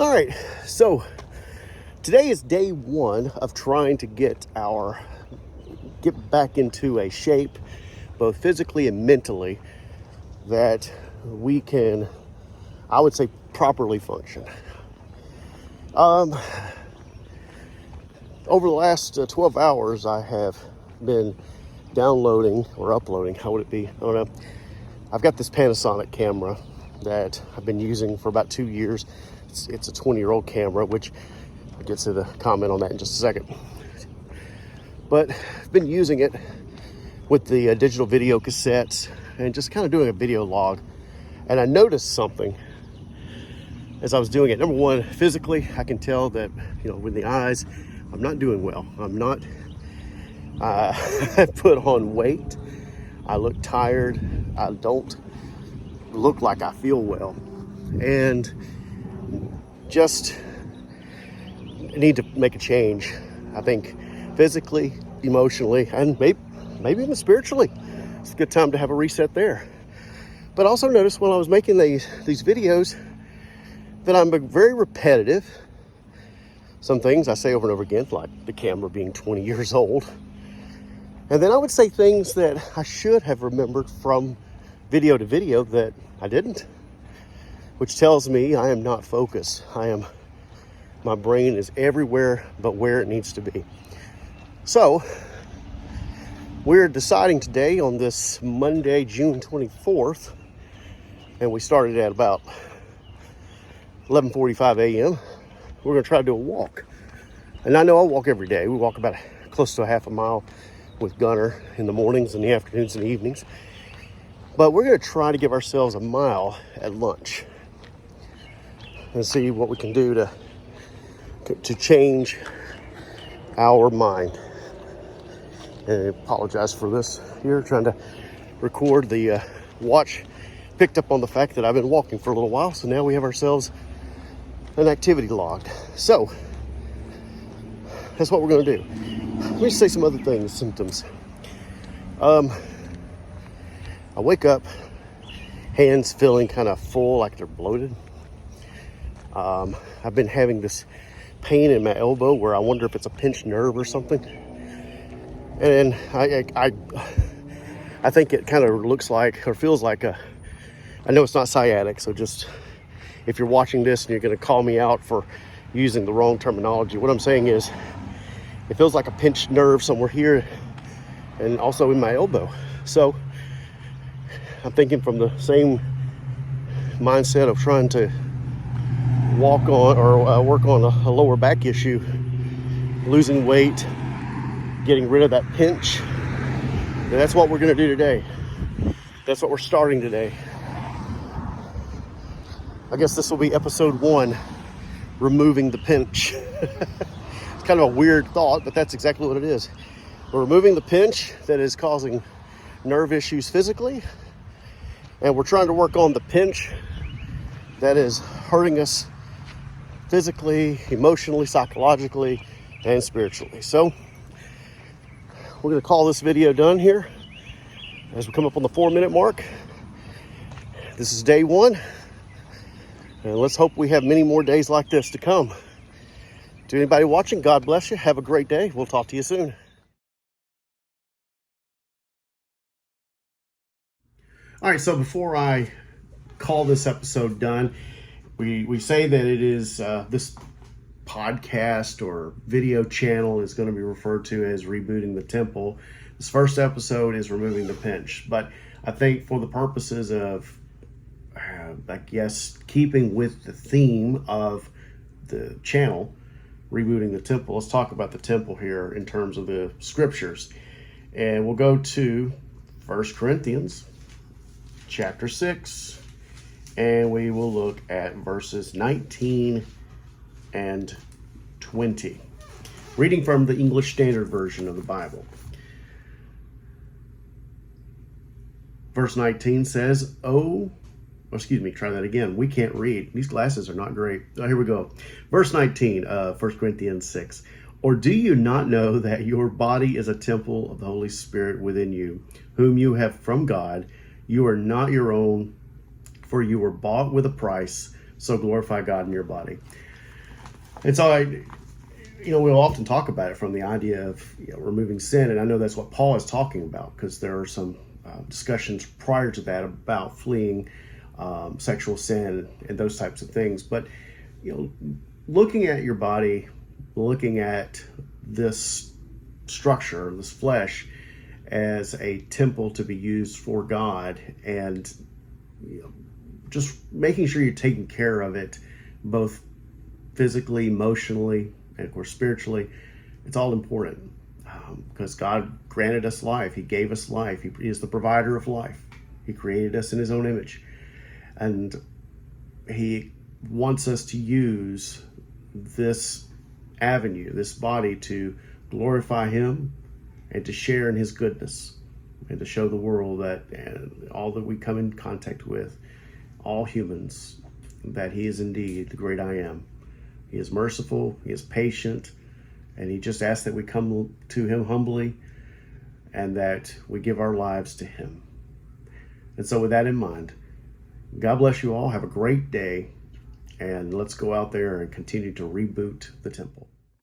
All right, so today is day one of trying to get back into a shape, both physically and mentally, that we can, I would say, properly function. Over the last 12 hours, I have been downloading or uploading, how would it be? I don't know. I've got this Panasonic camera that I've been using for about 2 years. It's a 20-year-old camera, which I'll get to the comment on that in just a second. But I've been using it with the digital video cassettes and just kind of doing a video log. And I noticed something as I was doing it. Number one, physically, I can tell that, with the eyes, I'm not doing well. I'm not, I put on weight. I look tired. I don't look like I feel well. And just need to make a change. I think physically, emotionally, and maybe even spiritually. It's a good time to have a reset there. But I also noticed when I was making these videos that I'm very repetitive. Some things I say over and over again, like the camera being 20 years old. And then I would say things that I should have remembered from video to video that I didn't, which tells me I am not focused. My brain is everywhere but where it needs to be. So we're deciding today on this Monday, June 24th, and we started at about 11:45 a.m. We're going to try to do a walk. And I know I walk every day. We walk about close to a half a mile with Gunner in the mornings and the afternoons and evenings. But we're going to try to give ourselves a mile at lunch and see what we can do to change our mind. And I apologize for this here, trying to record. The watch picked up on the fact that I've been walking for a little while, so now we have ourselves an activity logged. So that's what we're going to do. Let me say some other things, symptoms. I wake up, hands feeling kind of full, like they're bloated. I've been having this pain in my elbow where I wonder if it's a pinched nerve or something. And I think it kind of looks like or feels like I know it's not sciatic, so just if you're watching this and you're going to call me out for using the wrong terminology, what I'm saying is it feels like a pinched nerve somewhere here and also in my elbow. So I'm thinking from the same mindset of trying to walk on or work on a lower back issue, losing weight, getting rid of that pinch. And that's what we're going to do today. That's what we're starting today. I guess this will be episode 1, removing the pinch. It's kind of a weird thought, but that's exactly what it is. We're removing the pinch that is causing nerve issues physically, and we're trying to work on the pinch that is hurting us physically, emotionally, psychologically, and spiritually. So we're going to call this video done here as we come up on the 4-minute mark. This is day 1, and let's hope we have many more days like this to come. To anybody watching, God bless you. Have a great day. We'll talk to you soon. All right, so before I call this episode done, we say that it is this podcast or video channel is going to be referred to as Rebooting the Temple. This first episode is removing the pinch, but I think for the purposes of I guess keeping with the theme of the channel, Rebooting the Temple, let's talk about the temple here in terms of the scriptures. And we'll go to 1 Corinthians chapter 6, and we will look at verses 19 and 20. Reading from the English Standard Version of the Bible. Verse 19 says, try that again. We can't read. These glasses are not great. Oh, here we go. Verse 19 of 1 Corinthians 6. Or do you not know that your body is a temple of the Holy Spirit within you, whom you have from God? You are not your own, for you were bought with a price, so glorify God in your body. And so we'll often talk about it from the idea of removing sin, and I know that's what Paul is talking about, because there are some discussions prior to that about fleeing sexual sin and those types of things. But looking at your body, looking at this structure, this flesh, as a temple to be used for God, and just making sure you're taking care of it, both physically, emotionally, and of course spiritually. It's all important, because God granted us life. He gave us life. He is the provider of life. He created us in his own image, and he wants us to use this avenue, this body, to glorify him and to share in his goodness, and to show the world that, and all that we come in contact with, all humans, that he is indeed the great I am. He is merciful, he is patient, and he just asks that we come to him humbly and that we give our lives to him. And so with that in mind, God bless you all. Have a great day, and let's go out there and continue to reboot the temple.